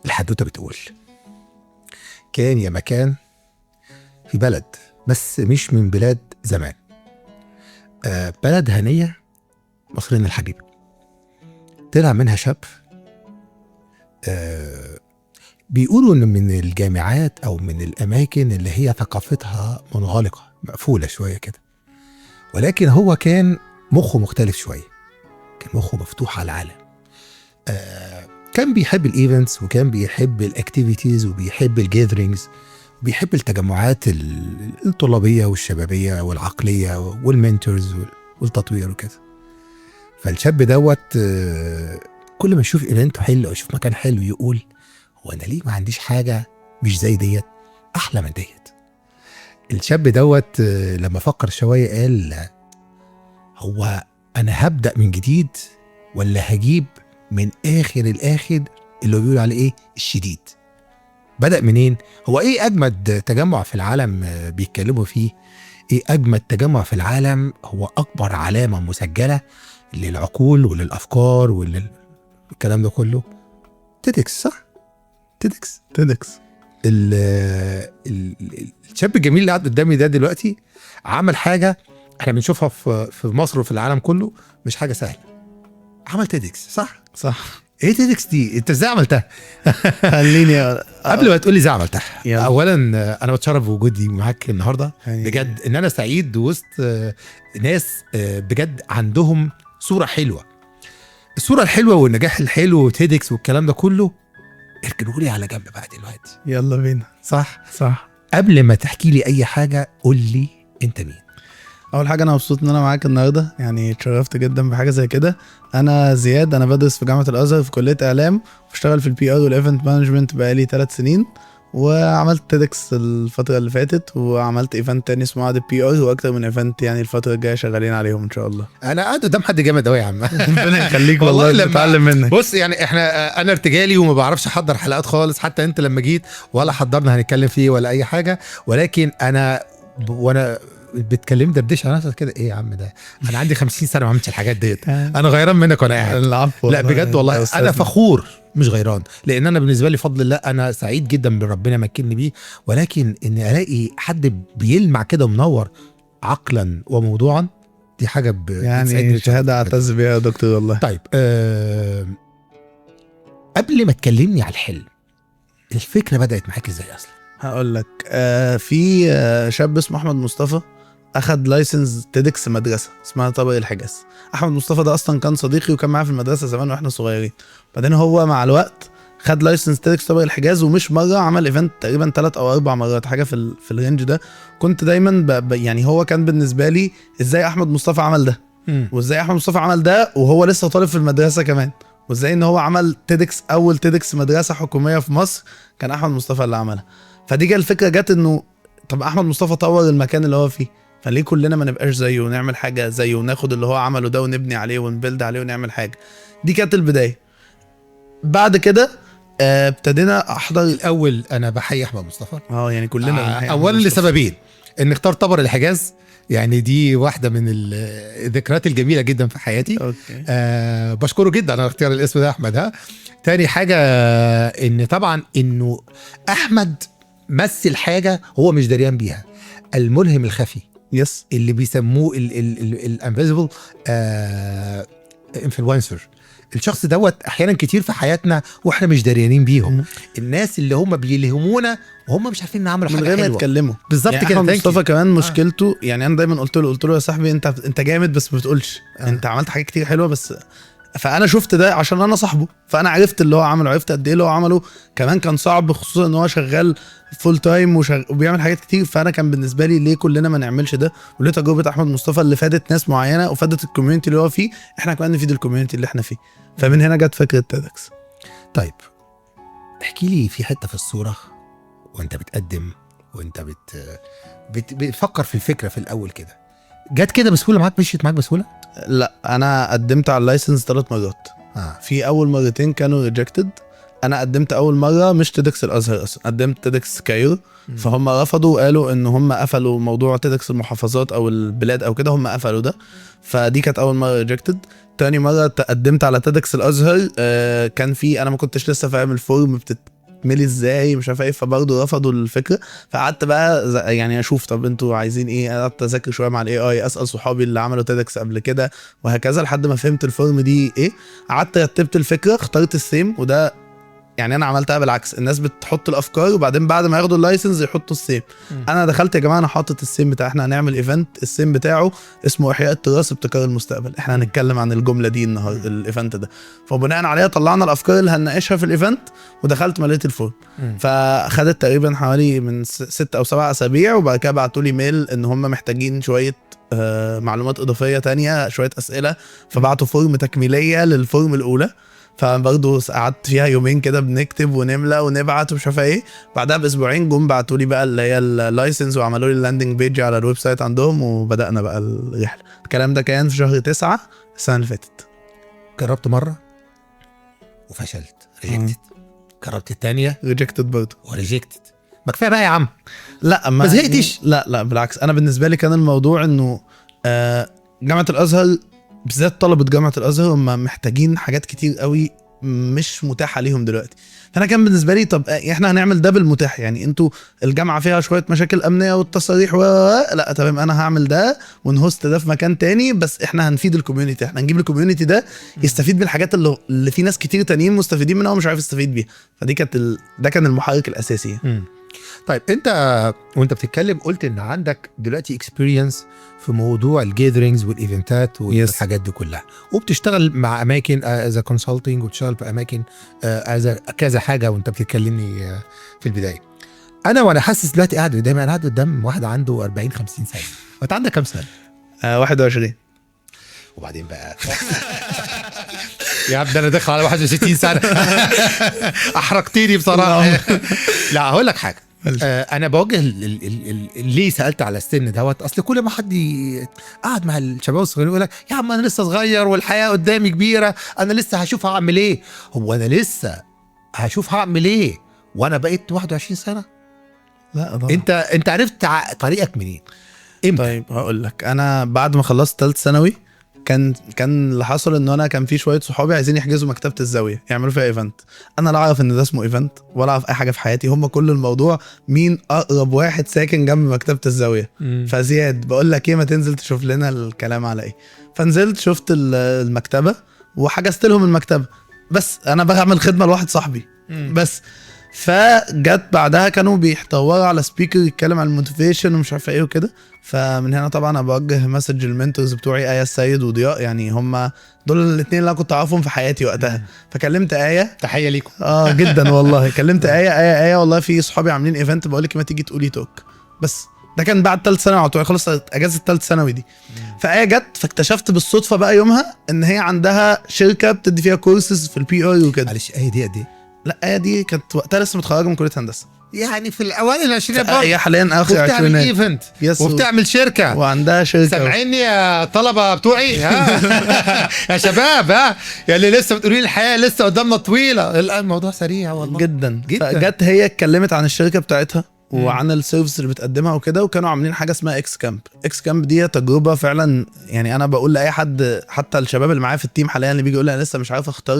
الحدوته بتقول كان يا مكان في بلد، بس مش من بلاد زمان، بلد هنية مصرين الحبيب. طلع منها شاب، بيقولوا ان من الجامعات او من الاماكن اللي هي ثقافتها منغلقة مقفولة شوية كده، ولكن هو كان مخه مختلف شوية، كان مخه مفتوح على العالم. كان بيحب الايفنتس، وكان بيحب الاكتيفيتيز، وبيحب الجاذرينجز، وبيحب التجمعات الطلابية والشبابية والعقلية والمنتورز والتطوير وكده. فالشاب دوت كل ما يشوف ايفنت حلو او يشوف مكان حلو يقول هو انا ليه ما عنديش حاجة مش زي ديت، احلى من ديت. الشاب دوت لما فكر شوية قال هو انا هبدأ من جديد ولا هجيب من اخر الاخر اللي بيقول عليه ايه الشديد. بدأ منين؟ هو ايه اجمد تجمع في العالم بيتكلموا فيه؟ ايه اجمد تجمع في العالم؟ هو اكبر علامة مسجلة للعقول وللافكار والكلام ده كله. تيدكس، صح؟ تيدكس. الشاب الجميل اللي قاعد قدامي ده دلوقتي عمل حاجة احنا بنشوفها في مصر وفي العالم كله، مش حاجة سهلة. عمل تيدكس، صح؟ ايه تيدكس دي؟ انت ازاي عملتها؟ خليني قبل ما تقولي ازاي عملتها، يلا. اولا انا بتشرف بوجودي معاك النهارده بجد، ان انا سعيد وسط ناس بجد عندهم صوره حلوه. الصوره الحلوه والنجاح الحلو وتيدكس والكلام ده كله اركنوا لي على جنب بقى دلوقتي. يلا بينا. صح. قبل ما تحكي لي اي حاجه قول لي انت مين. اول حاجه انا مبسوط ان انا معاك النهارده، يعني اتشرفت جدا بحاجه زي كده. انا زياد، انا بدرس في جامعه الازهر في كليه اعلام، واشتغل في البي ار والايفنت مانجمنت بقالي 3 سنين، وعملت تيدكس الفتره اللي فاتت، وعملت ايفنت تاني اسمه عاد بي ار، واكتر من ايفنت يعني الفتره الجايه شغالين عليهم ان شاء الله. انا قاعد قدام حد جامد قوي يا عم. ربنا يخليك والله، بتعلم منك. بص يعني انا ارتجالي وما بعرفش احضر حلقات خالص، حتى انت لما جيت ولا حضرنا هنتكلم فيه ولا اي حاجه، ولكن انا وانا بتكلم دردش على نفسك كده، ايه يا عم ده انا عندي 50 سنه ما عملتش الحاجات ديت، انا غيران منك وانا قاعد. العفو. لا بجد والله انا فخور مش غيران، لان انا بالنسبه لي فضل الله انا سعيد جدا بربنا مكنني بيه، ولكن ان الاقي حد بيلمع كده منور عقلا وموضوعا دي حاجه يعني شهاده اعتز بيها يا دكتور والله. طيب قبل ما تكلمني على الحلم، الفكره بدات معاك ازاي اصلا؟ هقول لك. في شاب اسمه احمد مصطفى اخد لايسنس تيدكس مدرسه اسمها طبق الحجاز. احمد مصطفى ده اصلا كان صديقي وكان معايا في المدرسه زمان واحنا صغيرين، بعدين هو مع الوقت خد لايسنس تيدكس طبق الحجاز، ومش مره، عمل ايفنت تقريبا 3 أو 4 مرات، حاجه في الرينج ده. كنت دايما يعني هو كان بالنسبه لي ازاي احمد مصطفى عمل ده، وازاي احمد مصطفى عمل ده وهو لسه طالب في المدرسه كمان، وازاي ان هو عمل تيدكس، اول تيدكس مدرسه حكوميه في مصر كان احمد مصطفى اللي عملها. فدي كانت الفكره جت انه طب احمد مصطفى طور المكان اللي هو فيه، فليه كلنا ما نبقاش زيه ونعمل حاجه زيه وناخد اللي هو عمله ده ونبني عليه ونبيلد عليه ونعمل حاجه. دي كانت البدايه. بعد كده ابتدينا احضر. الاول انا بحيي احمد مصطفى، يعني كلنا اولا لسببين: ان اختار طبر الحجاز، يعني دي واحده من الذكريات الجميله جدا في حياتي. أوكي. بشكره جدا على اختيار الاسم ده احمد. تاني حاجه ان طبعا انه احمد مثل حاجه هو مش دريان بيها، الملهم الخفي، يس، اللي بيسموه الانفيزبل انفلونسر. الشخص دوت احيانا كتير في حياتنا واحنا مش داريانين بيهم. الناس اللي هم بيلهمونا وهم مش عارفين نعمل حاجه من غير ما حلوه يتكلموا بالظبط يعني. كده. احمد مصطفى كمان مشكلته يعني انا دايما قلت له يا صاحبي انت جامد بس ما بتقولش. انت عملت حاجات كتير حلوه بس، فانا شفت ده عشان انا صاحبه، فانا عرفت اللي هو عمله، عرفت قد ايه اللي هو عمله. كمان كان صعب خصوصا ان هو شغال فول تايم وبيعمل حاجات كتير، فانا كان بالنسبه لي ليه كلنا ما نعملش ده. وليه تجربه احمد مصطفى اللي فادت ناس معينه وفادت الكوميونتي اللي هو فيه، احنا كمان نفيد الكوميونتي اللي احنا فيه. فمن هنا جت فكره تيدكس. طيب احكي لي في حته في الصوره وانت بتقدم وانت بتفكر في الفكره في الاول كده، جت كده بسهوله معاك، مشيت معاك بسهوله؟ لا، انا قدمت على اللايسنس 3 مرات. في اول مرتين كانوا ريجكتد. انا قدمت اول مره مش تيدكس الازهر اصلا، قدمت تيدكس كايرو، فهم رفضوا وقالوا ان هم قفلوا موضوع تيدكس المحافظات او البلاد او كده، هم قفلوا ده. فدي كانت اول مره ريجكتد. تاني مرة تقدمت على تيدكس الازهر، كان في انا ما كنتش لسه فاهم الفورم بتتملي ازاي مش عارف ايه، فبرضه رفضوا الفكره. فقعدت بقى يعني اشوف طب انتوا عايزين ايه، قعدت اذاكر شويه مع الاي اي، اسال صحابي اللي عملوا تيدكس قبل كده وهكذا لحد ما فهمت الفورم دي ايه. قعدت رتبت الفكره، اخترت الثيم، وده يعني انا عملتها بالعكس، الناس بتحط الافكار وبعدين بعد ما ياخدوا اللايسنس يحطوا السيم. انا دخلت يا جماعه انا حاطط السيم بتاع احنا هنعمل ايفنت، السيم بتاعه اسمه احياء التراث ابتكار المستقبل، احنا هنتكلم عن الجمله دي النهارده الايفنت ده. فبناء عليها طلعنا الافكار اللي هنناقشها في الايفنت ودخلت مليت الفورم. فاخدت تقريبا حوالي من 6 أو 7 اسابيع، وبعد كده بعتوا لي ميل ان هم محتاجين شويه معلومات اضافيه تانية، شويه اسئله، فبعتوا فورم تكميليه للفورم الاولى. فبرضه قعدت فيها يومين كده بنكتب ونملى ونبعت ومش عارف ايه. بعدها باسبوعين جم بعتوا لي بقى اللي هي اللايسنس وعملوا لي اللاندنج بيج على الويب سايت عندهم، وبدانا بقى الرحله. الكلام ده كان في شهر 9 السنه اللي فاتت. جربت مره وفشلت ريجكتد، جربت الثانيه ريجكتد برضه وريجكتد. ما كفايه بقى يا عم. لا ما زهقتش؟ لا بالعكس، انا بالنسبه لي كان الموضوع انه جامعه الازهر بالذات طلبة جامعة الازهر هم محتاجين حاجات كتير قوي مش متاحة ليهم دلوقتي. فانا كان بالنسبة لي طب احنا هنعمل ده بالمتاح، يعني انتوا الجامعة فيها شوية مشاكل امنية والتصاريح لا تمام، انا هعمل ده ونهوست ده في مكان تاني، بس احنا هنفيد الكوميونتي، احنا هنجيب الكوميونتي ده يستفيد بالحاجات اللي في ناس كتير تانيين مستفيدين منها ومش عارف يستفيد بيها. فدي كانت ده كان المحرك الاساسي. طيب انت وانت بتتكلم قلت ان عندك دلوقتي اكسبيرينس في موضوع الجيذرينجز والايفنتات والحاجات دي كلها، وبتشتغل مع اماكن از كونسلتنج، وبتشتغل في اماكن از كذا حاجه وانت بتتكلمني في البدايه. وانا حاسس دلوقتي قاعد قدامي، انا قاعد قدام واحد عنده 40 50 سنه، وانت عندك كام سنه؟ 21. وبعدين بقى يا عبد انا داخل على 61 سنه احرقتيني بصراحه. لا هقول لك حاجه، انا بوجه ليه سالت على السن دوت. اصل كل ما حد قاعد مع الشباب الصغيرين يقول لك يا عم انا لسه صغير والحياه قدامي كبيره، انا لسه هشوف هعمل ايه. هو انا لسه هشوف هعمل ايه وانا بقيت 21 سنه؟ لا طبعا. انت عرفت طريقك منين؟ امتى؟ طيب هقول لك، انا بعد ما خلصت ثالث ثانوي كان اللي حصل ان انا كان في شويه صحابي عايزين يحجزوا مكتبه الزاويه يعملوا فيها ايفنت. انا لا اعرف ان ده اسمه ايفنت ولا اعرف اي حاجه في حياتي، هم كل الموضوع مين اقرب واحد ساكن جنب مكتبه الزاويه. فزياد بقول لك ايه، ما تنزل تشوف لنا الكلام على ايه. فنزلت شفت المكتبه وحجزت لهم المكتبه، بس انا بعمل خدمه لواحد صاحبي بس. فجت بعدها كانوا بيحتووا على سبيكر يتكلم عن الموتيفيشن ومش عارف ايه وكده. فمن هنا طبعا انا بوجه مسج المنتورز بتوعي آية السيد وضياء، يعني هم دول الاثنين اللي انا كنت اعرفهم في حياتي وقتها. فكلمت آية، تحيه ليكم. جدا والله. كلمت آية والله في صحابي عاملين ايفنت، بقول لك ما تيجي تقولي توك. بس ده كان بعد ثالث ثانوي على طول، خلص اجازه ثالث ثانوي دي. فآية جت، فاكتشفت بالصدفه بقى يومها ان هي عندها شركه بتدي فيها كورسز في البي اي وكده. معلش آية دي قد ايه؟ لا آية دي كانت وقتها لسه متخرجه من كليه هندسه، يعني في الاوائل العشرينات برضه. هي حاليا اخر وبتعمل عشرينات ايفنت وبتعمل شركه وعندها شركه. سامعيني يا طلبه بتوعي يا شباب يا اللي لسه بتقولي لي الحياه لسه قدامنا طويله. الان الموضوع سريع والله جدا. فجت هي اتكلمت عن الشركه بتاعتها وعن السيرفيس اللي بتقدمها وكده، وكانوا عاملين حاجه اسمها اكس كامب. اكس كامب دي تجربه فعلا، يعني انا بقول لاي حد حتى الشباب اللي معايا في التيم حاليا اللي بيجي يقول لي انا لسه مش عارف اختار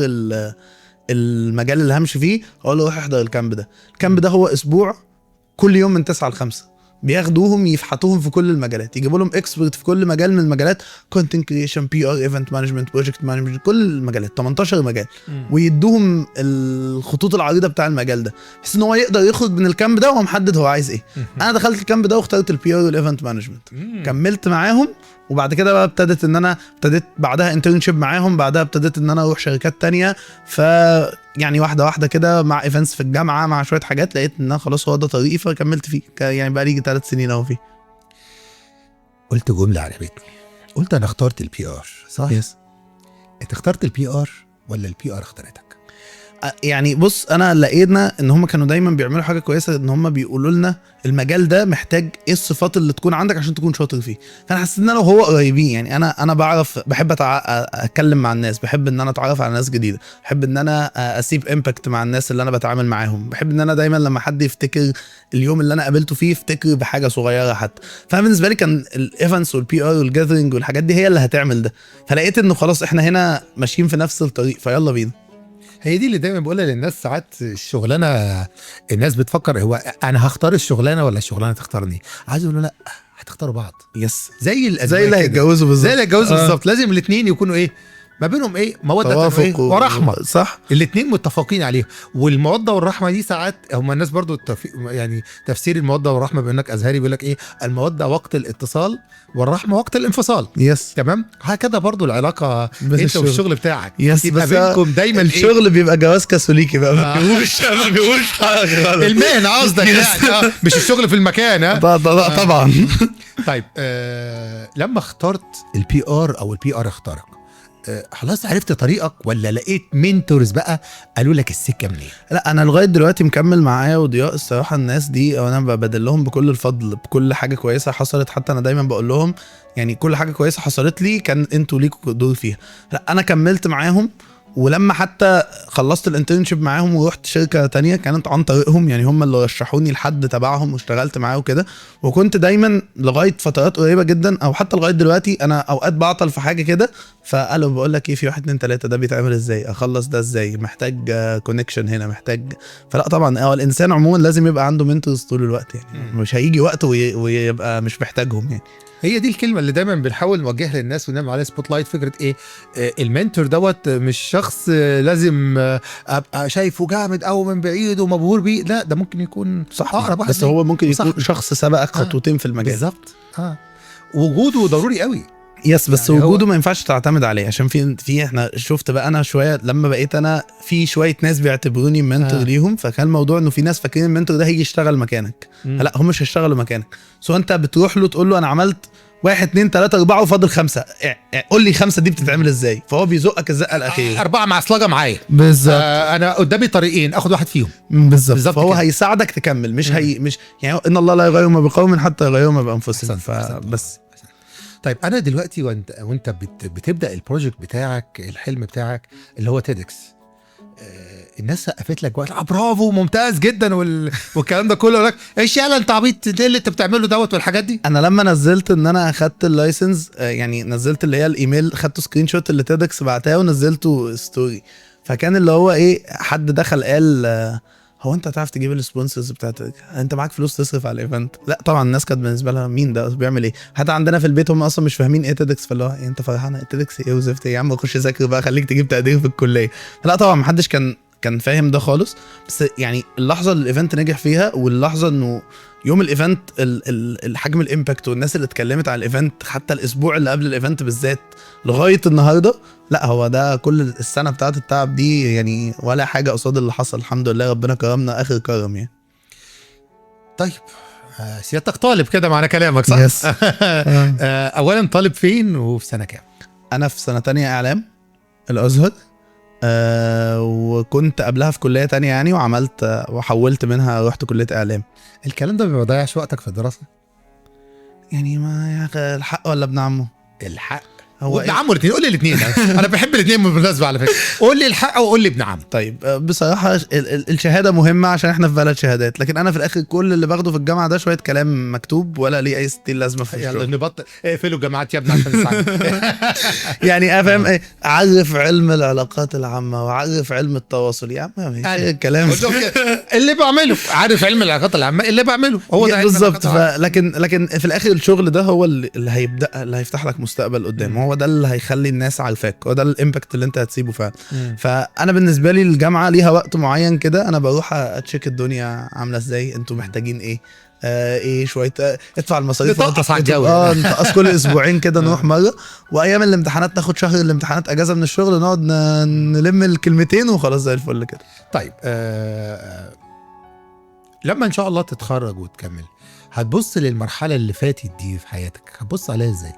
المجال اللي همشي فيه، اقول له روح احضر الكامب ده. الكامب ده هو اسبوع كل يوم من 9 ل 5، بياخدوهم يفحطوهم في كل المجالات، يجيبوا لهم اكسبرت في كل مجال من المجالات، كونتنت كريشن، بي ار، ايفنت مانجمنت، بروجكت مانجمنت، كل المجالات 18 مجال، ويدوهم الخطوط العريضه بتاع المجال ده بحيث ان هو يقدر يخرج من الكامب ده وهو محدد هو عايز ايه. انا دخلت الكامب ده واخترت البي ار والايفنت مانجمنت، كملت معاهم. وبعد كده بقى ابتديت بعدها انترنشيب معاهم، بعدها ابتديت ان انا اروح شركات تانية. ف يعني واحده واحده كده مع ايفنتس في الجامعه مع شويه حاجات، لقيت ان خلاص هو ده طريقي فكملت فيه. يعني بقى لي 3 سنين اهو فيه. قلت جمله عجبتني، قلت انا اخترت البي ار، صح؟ يس. انت اخترت البي ار ولا البي ار اختارتك؟ يعني بص انا لقينا ان هم كانوا دايما بيعملوا حاجه كويسه، ان هم بيقولوا لنا المجال ده محتاج ايه الصفات اللي تكون عندك عشان تكون شاطر فيه. فانا حسيت ان انا وهو قريبين، يعني انا بعرف، بحب اتكلم مع الناس، بحب ان انا اتعرف على ناس جديده، بحب ان انا اسيب امباكت مع الناس اللي انا بتعامل معاهم، بحب ان انا دايما لما حد يفتكر اليوم اللي انا قابلته فيه يفتكر بحاجه صغيره حتى. فانا بالنسبه لي كان الايفنتس والبي ار والجاذرينج والحاجات دي هي اللي هتعمل ده. فلقيت انه خلاص احنا هنا ماشيين في نفس الطريق، فيلا بينا. هي دي اللي دايما بقولها للناس، ساعات الشغلانه الناس بتفكر هو انا هختار الشغلانه ولا الشغلانه تختارني، عايز اقول له لا، هتختاروا بعض يس، زي زي اللي هيتجوزوا بالظبط، زي اللي هيتجوزوا بالظبط. لازم الاثنين يكونوا ايه ما بينهم، ايه موده توافق ورحمه. صح، الاثنين متفقين عليهم. والموده والرحمه دي ساعات هم الناس برضو يعني تفسير الموده والرحمه بانك ازهري بيقول لك ايه، الموده وقت الاتصال والرحمه وقت الانفصال. يس تمام، هكذا برضو العلاقه انت والشغل بتاعك، يس. يبقى بس بينكم دايما الشغل بيبقى جواز كاثوليكي بقى، ما بيقولش حاجه غلط. المهنه قصدك يعني مش الشغل في المكان. طبعا. طيب لما اخترت البي ار او البي ار اختارك، خلاص عرفت طريقك ولا لقيت منتورز بقى قالوا لك السكه منين؟ لا انا لغايه دلوقتي مكمل معايا وضياء الصراحه. الناس دي انا ببادل لهم بكل الفضل بكل حاجه كويسه حصلت. حتى انا دايما بقول لهم يعني كل حاجه كويسه حصلت لي كان انتوا ليكوا دور فيها. لا انا كملت معاهم، ولما حتى خلصت الانترنشيب معاهم ورحت شركه تانية كانت عن طريقهم، يعني هم اللي رشحوني لحد تبعهم واشتغلت معاه وكده. وكنت دايما لغايه فترات قريبه جدا او حتى لغايه دلوقتي انا اوقات بعطل في حاجه كده، فقالوا بقول لك ايه، في 1 2 3 ده بيتعمل ازاي، اخلص ده ازاي، محتاج كونكشن هنا، محتاج. فلا طبعا الانسان عموما لازم يبقى عنده منتورز طول الوقت، يعني مش هيجي وقت ويبقى مش محتاجهم يعني. هي دي الكلمه اللي دايما بنحاول نوجهها للناس ونعمل عليها سبوت لايت. فكره ايه، المنتور دوت مش شخص لازم ابقى شايفه جامد او من بعيد ومبهور بيه، لا ده ممكن يكون صح اقرب واحد، بس هو ممكن يكون شخص سبقك خطوتين في المجال. بالظبط. وجوده ضروري قوي. يس، بس يعني وجوده ما ينفعش تعتمد عليه، عشان في احنا شفت بقى انا شويه لما بقيت انا في شويه ناس بيعتبروني منتور ليهم، فكان الموضوع انه في ناس فاكرين المنتور ده هيجي يشتغل مكانك. لا هم مش هيشتغلوا مكانك، سو انت بتروح له تقول له انا عملت 1 2 3 4 وفاضل 5، قول لي 5 دي بتتعمل ازاي، فهو بيزقك الزقه الاخيره. 4 معصلجه معايا بالظبط. انا قدامي طريقين اخد واحد فيهم. بالظبط. فهو هيساعدك تكمل، مش مش يعني ان الله لا يغير ما بقوم حتى يغيروا ما بانفسهم. فبس طيب انا دلوقتي وانت بتبدا البروجكت بتاعك، الحلم بتاعك اللي هو تيدكس، الناس سقفت لك وقت برافو ممتاز جدا والكلام ده كله، لك ايش يلا انت عبيط ايه اللي انت بتعمله دوت والحاجات دي. انا لما نزلت ان انا اخدت اللايسنس، يعني نزلت اللي هي الايميل، خدته سكرين شوت اللي تيدكس بعتها ونزلته ستوري، فكان اللي هو ايه، حد دخل قال هو انت هتعرف تجيب السبونسرز بتاعتك، انت معاك فلوس تصرف على الايفنت؟ لا طبعا الناس كانت بالنسبه لها مين ده بيعمل ايه، حتى عندنا في البيت هم اصلا مش فاهمين ايه تيدكس، فاللي هو انت فرحان تيدكس ايه وزفت ايه يا عم، خش ذاكر بقى خليك تجيب تقدير في الكليه. لا طبعا محدش كان فاهم ده خالص. بس يعني اللحظه اللي الايفنت نجح فيها، واللحظه انه يوم الايفنت الحجم الامباكت والناس اللي اتكلمت على الايفنت حتى الاسبوع اللي قبل الايفنت بالذات لغايه النهارده، لا هو ده كل السنه بتاعت التعب دي يعني ولا حاجه قصاد اللي حصل. الحمد لله ربنا كرمنا اخر كرم يعني. طيب سيادتك طالب كده معنى كلامك صح؟ يس. اولا طالب فين وفي سنه كام؟ انا في سنه تانية اعلام الازهر، وكنت قبلها في كليه تانية يعني، وعملت وحولت منها رحت كليه اعلام. الكلام ده ما بيضيعش وقتك في الدراسه يعني ما يا اخي الحق ولا ابن عمه؟ الحق هو ابن عمه الاثنين. قول لي الاثنين انا بحب الاثنين بالمناسبه على فكره. قول لي الحق وقول لي ابن عم. طيب بصراحه الشهاده مهمه عشان احنا في بلد شهادات، لكن انا في الاخر كل اللي باخده في الجامعه ده شويه كلام مكتوب ولا ليه اي ستيل لازمه في الشغل. يلا نبطل اقفلوا الجامعات يا ابني عشان نساعد. يعني افهم ايه، اعرف علم العلاقات العامه واعرف علم التواصل يا عم، الكلام اللي بعمله عارف علم العلاقات العامه اللي بعمله هو ده بالظبط. لكن في الاخر الشغل ده هو اللي هيبدا اللي هيفتح لك مستقبل قدام، هو ده اللي هيخلي الناس عارفاك، هو ده الامباكت اللي انت هتسيبه فعلا. فانا بالنسبه لي الجامعه ليها وقت معين كده، انا بروح اتشيك الدنيا عامله ازاي، انتوا محتاجين ايه، ايه شويه ادفع المصاريف، نتقص على الجو نتقص كل اسبوعين كده نروح مره، وايام الامتحانات ناخد شهر الامتحانات اجازه من الشغل، نقعد نلم الكلمتين وخلاص زي الفل كده. طيب لما ان شاء الله تتخرج وتكمل هتبص للمرحله اللي فاتت دي في حياتك، هتبص عليها ازاي؟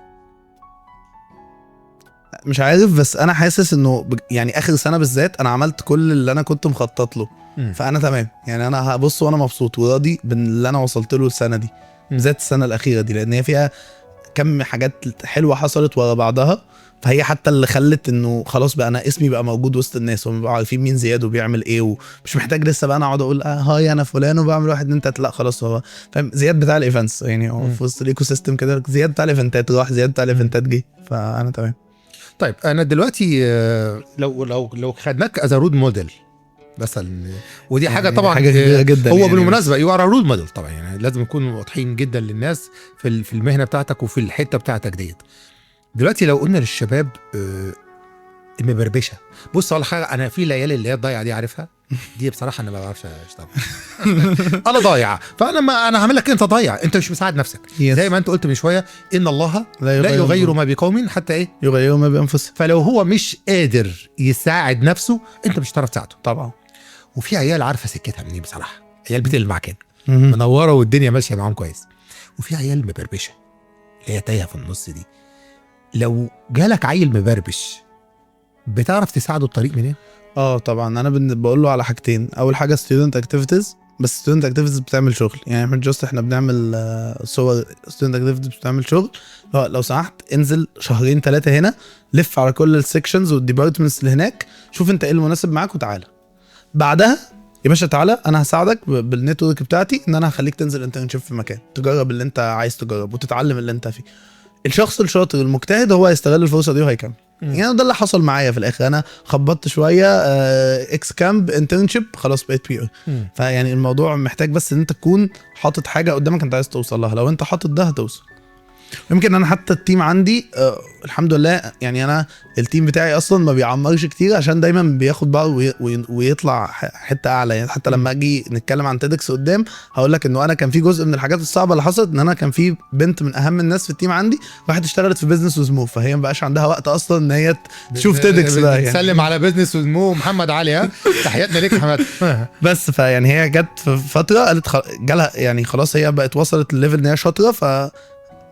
مش عارف، بس انا حاسس انه يعني اخر سنه بالذات انا عملت كل اللي انا كنت مخطط له. فانا تمام يعني، انا هبص وانا مبسوط وراضي باللي انا وصلت له السنه دي، بالذات السنه الاخيره دي، لان هي فيها كم حاجات حلوه حصلت ورا بعضها. فهي حتى اللي خلت انه خلاص بقى انا اسمي بقى موجود وسط الناس، وهم بقوا عارفين مين زياد وبيعمل ايه، ومش محتاج لسه بقى انا اقعد اقول هاي انا فلان وبعمل 1 2 3. لا خلاص، هو فاهم زياد بتاع الايفنتس يعني، هو في وسط الايكو سيستم كده، زياد بتاع الايفنتات راح، زياد بتاع الايفنتات جه، فانا تمام. طيب انا دلوقتي لو خدناك از رول موديل مثلا، ودي حاجه يعني طبعا حاجه كبيره جدا هو يعني، بالمناسبه يو ار رول موديل طبعا، يعني لازم نكون واضحين جدا للناس في المهنه بتاعتك وفي الحته بتاعتك ديت. دلوقتي لو قلنا للشباب المبربشه، بص على حاجه، انا في ليالي اللي هي الضايعه دي عارفها، دي بصراحه انا ما بعرفش اشتغل. انا ضايع، فانا ما انا هعمل لك انت ضايع، انت مش مساعد نفسك. زي ما انت قلت من شويه، ان الله لا يغير ما بقوم حتى ايه يغيروا ما بانفسهم. فلو هو مش قادر يساعد نفسه انت مش هتعرف تساعده طبعا. وفي عيال عارفه سكتها منين بصراحه، عيال بتلمع كده منوره والدنيا ماشيه معاهم كويس، وفي عيال مبربشه اللي هي تايهه في النص دي. لو جالك عيل مبربش بتعرف تساعده الطريق منين؟ طبعا انا بقول له على حاجتين. اول حاجه ستودنت اكتيفيتيز، بس ستودنت اكتيفيتيز بتعمل شغل، يعني احنا جاست احنا بنعمل صور. ستودنت اكتيفيتيز بتعمل شغل، لو سمحت انزل 2 3 هنا، لف على كل السكشنز والديبارتمنتس اللي هناك، شوف انت ايه المناسب معاك وتعالى. بعدها يا باشا تعالى انا هساعدك بالنتورك بتاعتي، ان انا هخليك تنزل انترنشيب في مكان تجرب اللي انت عايز تجرب وتتعلم اللي انت فيه. الشخص الشاطر المجتهد هو هيستغل الفرصه دي وهيكمل. يعني ده اللي حصل معايا في الاخر، انا خبطت شويه اكس كامب انترنشيب، خلاص بقيت بي. فيعني الموضوع محتاج بس ان انت تكون حاطط حاجه قدامك انت عايز توصل لها، لو انت حاطط ده هتوصل. يمكن انا حتى التيم عندي الحمد لله، يعني انا التيم بتاعي اصلا ما بيعمرش كتير، عشان دايما بياخد بعض ويطلع حته اعلى. يعني حتى لما اجي نتكلم عن تيدكس قدام هقول لك انه انا كان في جزء من الحاجات الصعبه اللي حصلت، ان انا كان في بنت من اهم الناس في التيم عندي راحت اشتغلت في بيزنس وزمو، فهي ما بقاش عندها وقت اصلا ان هي تشوف تيدكس بقى. يعني سلم على بيزنس وزمو محمد علي، ها تحياتنا ليك محمد. بس فيعني هي جت في فتره قالت جالها يعني خلاص هي بقت وصلت الليفل ان هي شاطره، ف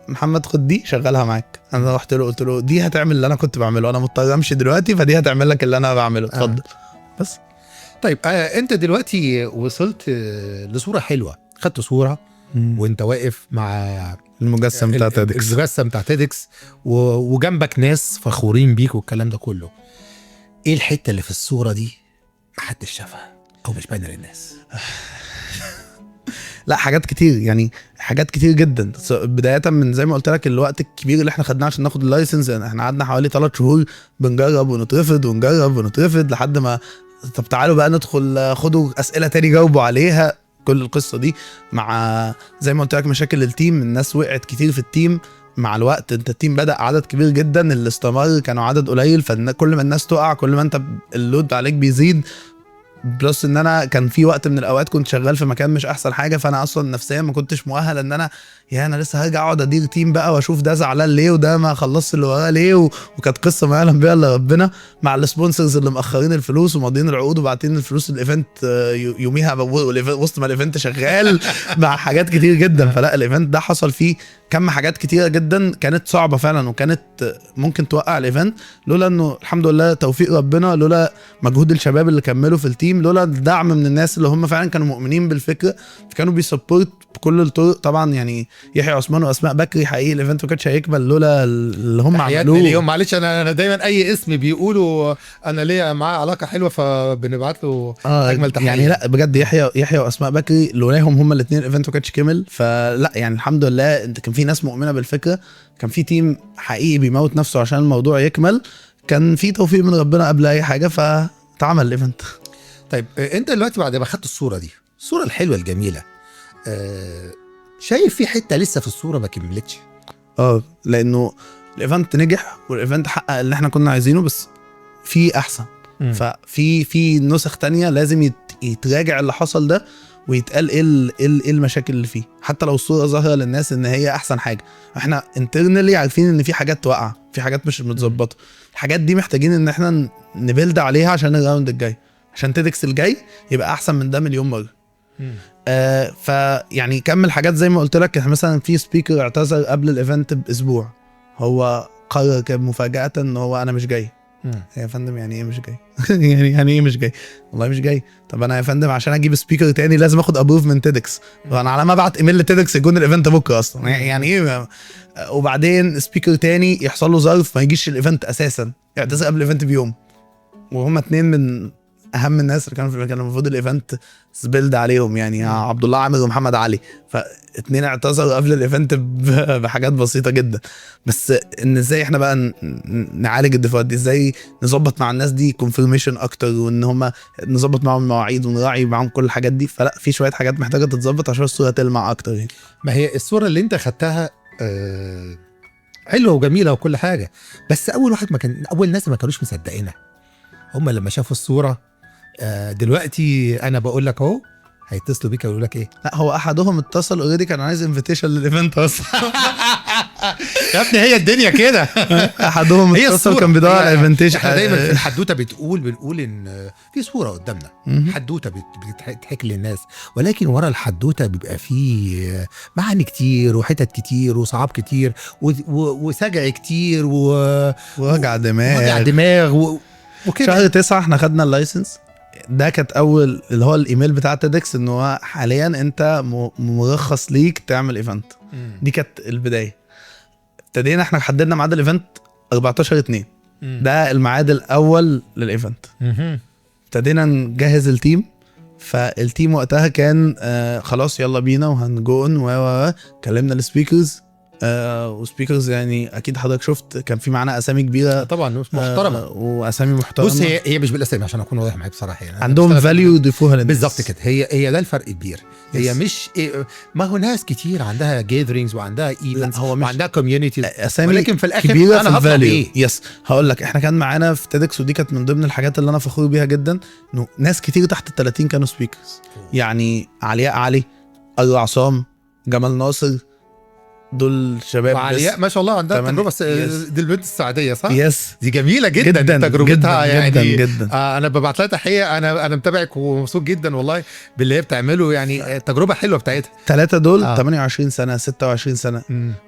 محمد خد دي شغلها معاك. انا رحت له قلت له دي هتعمل اللي انا كنت بعمله، انا مضطر امشي دلوقتي، فدي هتعمل لك اللي انا بعمله، اتفضل. بس طيب انت دلوقتي وصلت لصوره حلوه، خدت صوره وانت واقف مع المجسم بتاع تيدكس، المجسم بتاع تيدكس، وجنبك ناس فخورين بيك والكلام ده كله. ايه الحته اللي في الصوره دي محدش شافها او مش باينه للناس؟ لا حاجات كتير، يعني حاجات كتير جدا، بدايه من زي ما قلت لك الوقت الكبير اللي احنا خدناه عشان ناخد اللايسنس. يعني احنا قعدنا حوالي 3 شهور بنجرب ونترفض ونجرب ونترفض لحد ما طب تعالوا بقى ندخل خدوا اسئله تاني جاوبوا عليها. كل القصه دي مع زي ما قلت لك مشاكل التيم، الناس وقعت كتير في التيم مع الوقت. انت التيم بدأ عدد كبير جدا، اللي استمر كانوا عدد قليل، فكل ما الناس تقع كل ما انت اللود عليك بيزيد. بلس ان انا كان في وقت من الاوقات كنت شغال في مكان مش احسن حاجه، فانا اصلا نفسيا ما كنتش مؤهل ان انا انا لسه هرجع اقعد ادير تيم بقى واشوف ده زعلان ليه وده ما خلصش اللي وراه ليه وكانت قصه ما يعلم بيها الا ربنا، مع السبونسرز اللي مأخرين الفلوس وماضيين العقود وبعتين الفلوس الايفنت يوميها وسط ما الايفنت شغال مع حاجات كتير جدا. فلا الايفنت ده حصل فيه كم حاجات كتيره جدا كانت صعبه فعلا، وكانت ممكن توقع الايفنت، لولا انه الحمد لله توفيق ربنا، لولا مجهود الشباب اللي كملوا في التيم، لولا الدعم من الناس اللي هم فعلا كانوا مؤمنين بالفكره، كانوا بيسبورت بكل الطرق. طبعا يعني يحيى عثمان واسماء بكري حقيقي الايفنت ما كانش هيكمل لولا اللي هم عملوه اليوم. معلش انا دايما اي اسم بيقولوا انا ليا معاه علاقه حلوه فبنبعت له اجمل تحيه. يعني لا بجد يحيى واسماء بكري لولاهم هم الاثنين الايفنت ما كانش كمل. فلا يعني الحمد لله انت كان في ناس مؤمنه بالفكره، كان في تيم حقيقي بيموت نفسه عشان الموضوع يكمل، كان في توفيق من ربنا قبل اي حاجه فتعمل الايفنت. طيب انت دلوقتي بعد ما خدت الصوره دي، الصوره الحلوه الجميله، شايف في حته لسه في الصوره ما كملتش؟ لانه الايفنت نجح والايفنت حقق اللي احنا كنا عايزينه، بس في احسن. ففي نسخ تانية لازم يتراجع اللي حصل ده ويتقال ايه المشاكل اللي فيه، حتى لو الصوره ظاهره للناس ان هي احسن حاجه. احنا انترنالي عارفين ان في حاجات واقعه، في حاجات مش متظبطه، الحاجات دي محتاجين ان احنا نبيلد عليها عشان الراوند الجاي، عشان تيدكس الجاي يبقى احسن من ده مليون مره. فيعني كمل حاجات زي ما قلت لك، مثلا في سبيكر اعتذر قبل الايفنت باسبوع، هو قرر كده مفاجاه ان هو انا مش جاي. يا فندم يعني ايه مش جاي؟ يعني ايه مش جاي؟ والله مش جاي. طب انا يا فندم عشان اجيب سبيكر تاني لازم اخد ابروف من تيدكس. وانا على ما ابعت ايميل لتيدكس يكون الايفنت بكره اصلا. يعني ايه؟ وبعدين سبيكر تاني يحصل له ظرف ما يجيش الايفنت اساسا، يعتذر قبل الايفنت بيوم. وهم اتنين من اهم الناس اللي كانوا في المكان، المفروض الايفنت سبيلد عليهم يعني عبد الله عامر ومحمد علي، فاتنين اعتذروا قبل الايفنت بحاجات بسيطه جدا. بس ان ازاي احنا بقى نعالج الدفوات دي، ازاي نظبط مع الناس دي كونفيرميشن اكتر، وان هم نظبط معاهم المواعيد ونراعي معاهم كل الحاجات دي. فلا في شويه حاجات محتاجه تتظبط عشان الصوره تلمع اكتر يعني. ما هي الصوره اللي انت خدتها حلوه وجميله وكل حاجه، بس اول ناس ما كانوش مصدقينها. هم لما شافوا الصوره دلوقتي انا بقول لك اهو هيتصلوا بيك يقولوا لك ايه؟ لا هو احدهم اتصل اوريدي كان عايز انفيتيشن للايفنت اصلا. يا ابني هي الدنيا كده. احدهم اتصل كان بيدور على انفيتيشن. احنا دايما في الحدوته بنقول ان في صوره قدامنا، حدوته بتتحكي للناس، ولكن ورا الحدوته بيبقى فيه معاني كتير وحتت كتير وصعاب كتير وسجع كتير ووجع دماغ وكده. شهر 9 احنا خدنا اللايسنس. ده كانت اول اللي هو الايميل بتاع تيدكس ان هو حاليا انت مرخص ليك تعمل ايفنت. دي كانت البدايه. ابتدينا احنا حددنا ميعاد الايفنت 14/2. ده الميعاد الاول للايفنت. ابتدينا نجهز التيم. فالتيم وقتها كان خلاص يلا بينا وهنجون كلمنا السبيكرز وسبيكرز يعني اكيد حضرتك شفت كان في معانا اسامي كبيره طبعا محترمه واسامي محترمه. بص هي مش بالاسامي عشان اكون واضح معاك بصراحه يعني عندهم فاليو يضيفوها للناس بالظبط كده. هي ده الفرق الكبير. هي مش ما هو ناس كتير عندها جيذرينجز وعندها ايفنتس وعندها كوميونيتيز اسامي ولكن في الاخر كبيرة انا في هطلع بايه. يس هقول لك احنا كان معانا في تيدكس ودي كانت من ضمن الحاجات اللي انا فخور بيها جدا انه ناس كتير تحت ال30 كانوا سبيكرز. يعني علياء علي، أروى عصام، جمال ناصر، دول شباب وعلياء ما شاء الله عندها تجربه دي البنت السعوديه صح؟ يس دي جميله جدا تجربتها جداً يعني جداً. انا ببعت لها تحيه. انا متابعك ومبسوط جدا والله باللي هي بتعمله يعني تجربه حلوه بتاعتها. 3 دول 28 سنه 26 سنه.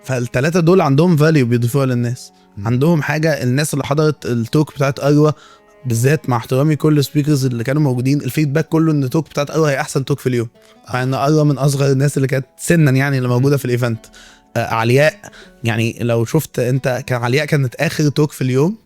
فالثلاثه دول عندهم فاليو بيضيفوها للناس. عندهم حاجه. الناس اللي حضرت التوك بتاعت أروى بالذات مع احترامي كل السبيكرز اللي كانوا موجودين الفيدباك كله ان التوك بتاعت أروى هي احسن توك في اليوم. مع ان أروى من اصغر الناس اللي كانت سنا يعني اللي موجوده في الايفنت. علياء يعني لو شفت انت كان علياء كانت اخر توك في اليوم.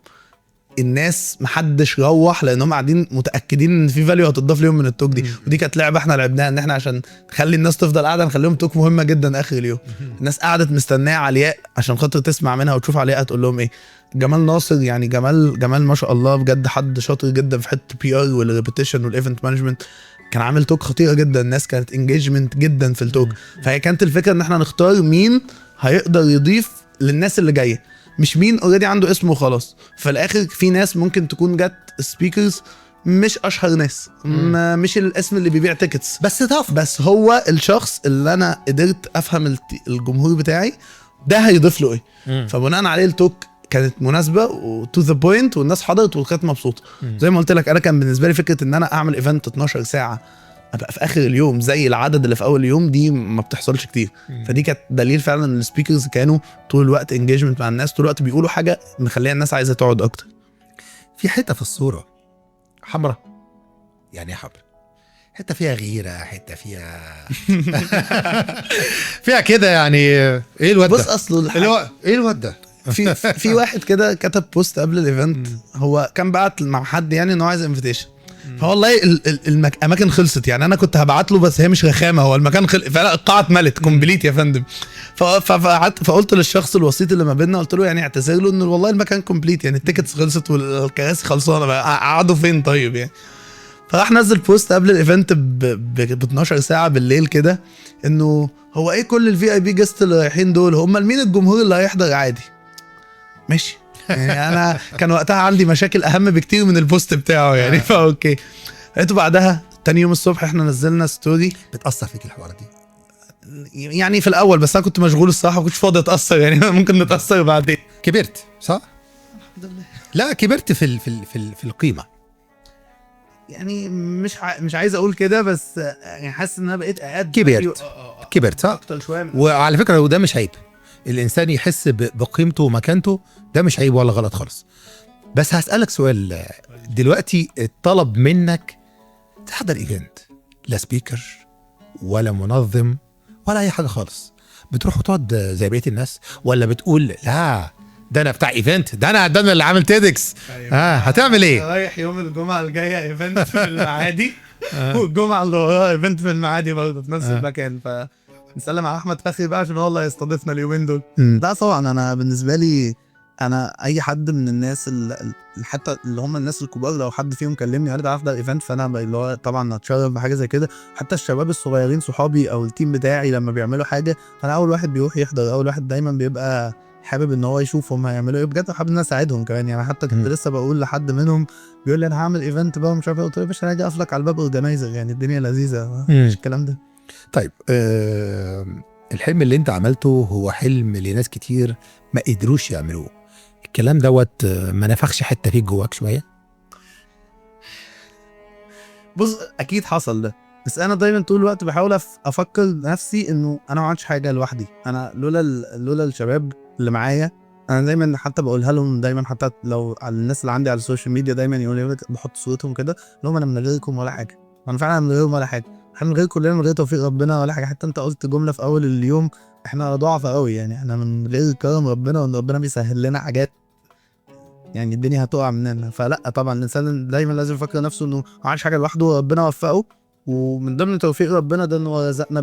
الناس محدش روح لانهم قاعدين متاكدين ان في فاليو هتضاف لهم من التوك دي. ودي كانت لعبه احنا لعبناها ان احنا عشان نخلي الناس تفضل قاعده نخليهم توك مهمه جدا اخر اليوم. الناس قعدت مستنيه علياء عشان خاطر تسمع منها وتشوف علياء هتقول لهم ايه. جمال ناصر يعني جمال ما شاء الله بجد حد شاطر جدا في حته بي ار والريبيتيشن والايفنت مانجمنت. كان عامل توك خطيره جدا. الناس كانت انجيجمنت جدا في التوك. فهي كانت الفكره ان احنا نختار مين هيقدر يضيف للناس اللي جايه مش مين اوريدي عنده اسمه وخلاص. في الاخر في ناس ممكن تكون جت سبيكرز مش اشهر ناس مش الاسم اللي بيبيع تيكتس بس هو الشخص اللي انا قدرت افهم الجمهور بتاعي ده هيضيف له ايه. فبناء عليه التوك كانت مناسبه وتو ذا بوينت والناس حضرت وكانت مبسوطه. زي ما قلت لك انا كان بالنسبه لي فكره ان انا اعمل ايفنت 12 ساعه ابقى في اخر اليوم زي العدد اللي في اول اليوم دي ما بتحصلش كتير. فدي كانت دليل فعلا ان السبيكرز كانوا طول الوقت انجيجمنت مع الناس. طول الوقت بيقولوا حاجه مخليه الناس عايزه تقعد اكتر. في حته في الصوره حمراء يعني حمراء حته فيها غيره حته فيها فيها كده يعني ايه الواد ده؟ بص اصله ايه الواد ده؟ في واحد كده كتب بوست قبل الايفنت. هو كان بعت مع حد يعني انه عايز انفيتيشن. فوالله الاماكن خلصت يعني انا كنت هبعت له بس هي مش رخامه. هو المكان فعلا القاعه اتملت كومبليت يا فندم. فقلت للشخص الوسيط اللي ما بيننا قلت له يعني اعتذر له انه والله المكان كومبليت يعني التيكتس خلصت والكراسي خلصانه بقى قعدوا فين طيب يعني. فراح نزل بوست قبل الايفنت ب 12 ساعه بالليل كده انه هو ايه كل الفي اي بي جيست اللي رايحين دول هم مين الجمهور اللي هيحضر عادي. ماشي يعني انا كان وقتها عندي مشاكل اهم بكتير من البوست بتاعه يعني فاوكي. لقيته بعدها تاني يوم الصبح احنا نزلنا ستوري. بتأثر فيك الحوار دي يعني في الاول بس انا كنت مشغول الصراحه ما كنتش فاضي اتاثر يعني ممكن نتاثر بعدين. كبرت صح؟ الحمد لله. لا كبرت في القيمه يعني مش عايز اقول كده بس يعني حاسس ان انا بقيت قاعد كبرت صح اكتر شويه وعلى فكره وده مش عيب الانسان يحس بقيمته ومكانته، ده مش عيب ولا غلط خالص. بس هسألك سؤال دلوقتي، الطلب منك تحضر ايفنت، لا سبيكر ولا منظم ولا اي حاجه خالص، بتروح وتقعد زي بقيه الناس، ولا بتقول لا ده انا بتاع ايفنت، ده انا اللي عامل تيدكس؟ هتعمل ايه؟ رايح يوم الجمعه الجايه ايفنت في المعادي والجمعه اللي وراها ايفنت في المعادي برضه في نفس المكان، فنسلم على احمد فخري بقى عشان هو اللي هيستضيفنا اليومين دول. لا طبعا انا بالنسبه لي، انا اي حد من الناس حتى اللي هم الناس الكبار لو حد فيهم كلمني قال لي احضر ايفنت، فانا اللي هو طبعا هتشرف بحاجه زي كده. حتى الشباب الصغيرين صحابي او التيم بتاعي لما بيعملوا حاجه، انا اول واحد بيروح يحضر، اول واحد دايما بيبقى حابب ان هو يشوف هم هيعملوا ايه بجد، حابب ان انا اساعدهم كمان. يعني حتى كنت لسه بقول لحد منهم بيقول لي انا هعمل ايفنت بقى مش عارف ايه، قلت له يا باشا انا هاجي اقف لك على الباب اورجنايزر، يعني الدنيا لذيذه مش الكلام ده. طيب الحلم اللي انت عملته هو حلم لناس كتير ما قدروش يعملوه، الكلام دوت ما نفخش حته فيك جواك شويه؟ بص اكيد حصل ده، بس انا دايما طول الوقت بحاول افكر نفسي انه انا ما عملتش حاجه لوحدي، انا لولا الشباب اللي معايا. انا دايما حتى بقولها لهم دايما، حتى لو على الناس اللي عندي على السوشيال ميديا دايما يقولوا لي بحط صورتهم كده لهم انا من غيركم ولا حاجه، انا فعلا من غيرهم ولا حاجه، احنا من غير كلنا، من غير توفيق ربنا ولا حاجه. حتى انت قلت جمله في اول اليوم احنا ضعف قوي، يعني احنا من غير كرم ربنا وان ربنا بيسهل لنا حاجات يعني الدنيا هتقع مننا. فلا طبعا الانسان دايما لازم يفكر نفسه انه ما عملش حاجه لوحده وربنا وفقه، ومن ضمن توفيق ربنا ده انه رزقنا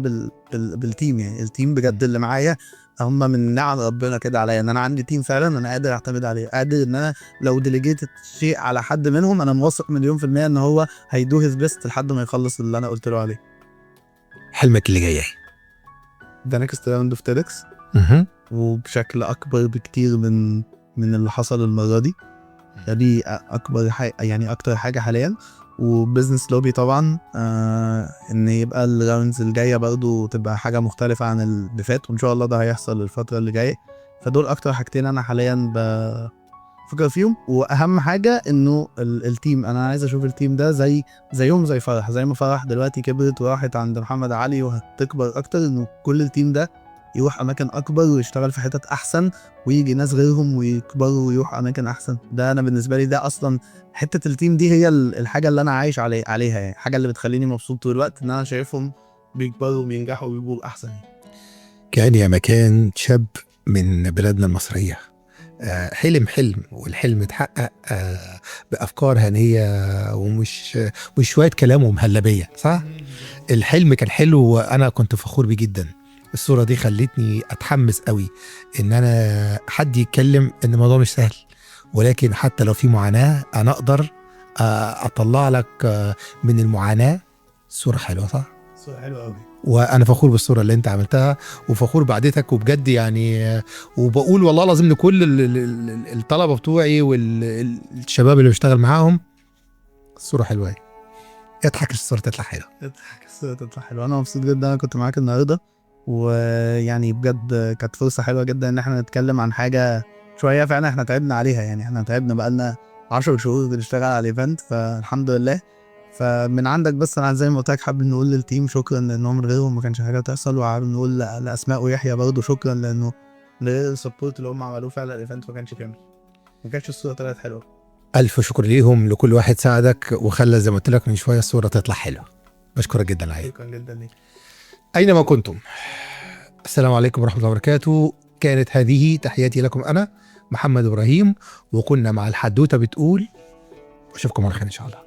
بالتيم. يعني التيم بجد اللي معايا هم من نعم ربنا كده عليا، ان انا عندي تيم فعلا انا قادر اعتمد عليه، قادر ان انا لو ديليجيت شيء على حد منهم انا واثق مليون في المية ان هو هيدو هيز بيست لحد ما يخلص اللي انا قلت له عليه. حلمك اللي جاي؟ ده نيكست راوند اوف تيدكس، وبشكل اكبر بكتير من اللي حصل المره دي. دي اكبر حاجه، يعني اكتر حاجه حاليا. وبزنس لوبي طبعا ان يبقى الراوندز الجايه برضو تبقى حاجه مختلفه عن اللي فات، وان شاء الله ده هيحصل الفتره اللي جايه. فدول اكتر حاجتين انا حاليا بفكر فيهم. واهم حاجه انه التيم، انا عايز اشوف التيم ده زيهم زي فرح، زي ما فرح دلوقتي كبرت وراحت عند محمد علي وهتكبر اكتر، انه كل التيم ده يروح اماكن اكبر ويشتغل في حتت احسن، ويجي ناس غيرهم ويكبروا ويروح اماكن احسن. ده انا بالنسبه لي ده اصلا حته التيم دي هي الحاجه اللي انا عايش عليها، يعني الحاجه اللي بتخليني مبسوط طول الوقت ان انا شايفهم بيكبروا وبينجحوا ويبقوا احسن. كان يا مكان شاب من بلادنا المصريه حلم والحلم اتحقق بافكار هنيه ومش شويه كلام ومهلبيه، صح؟ الحلم كان حلو وانا كنت فخور بيه جدا. الصورة دي خلتني أتحمس قوي إن أنا حد يتكلم إن الموضوع مش سهل، ولكن حتى لو في معاناة أنا أقدر أطلع لك من المعاناة صورة حلوة، صح؟ صورة حلوة قوي. وأنا فخور بالصورة اللي أنت عملتها وفخور بعدتك، وبجد يعني وبقول والله لازم لكل الطلبة بتوعي والشباب اللي بشتغل معاهم الصورة حلوة، اضحك الصورة تطلع حلوة، اضحك الصورة تطلع حلوة. أنا مبسوط جدا أنا كنت معاك النهاردة، ويعني بجد كانت فرصة حلوة جدا ان احنا نتكلم عن حاجة شوية فعلا احنا تعبنا عليها. يعني احنا تعبنا بقالنا 10 شهور بنشتغل على الايفنت، فالحمد لله. فمن عندك بس انا زي ما قلت لك حابب نقول للتيم شكرا لانهم من غيرهم ما كانش حاجة تحصل، وحابب نقول لاسماء ويحيى برضه شكرا لانه من غير السبورت اللي هم عملوه فعلا الايفنت ما كانش كامل، ما كانش الصورة طلعت حلوة. ألف شكر ليهم، لكل واحد ساعدك وخلى زي ما قلت لك من شوية الصورة تطلع حلوة. بشكرك جدا عليك. شكرا جدا ليك أينما كنتم. السلام عليكم ورحمة الله وبركاته. كانت هذه تحياتي لكم أنا محمد إبراهيم، وكنا مع الحدوتة بتقول. أشوفكم على خير إن شاء الله.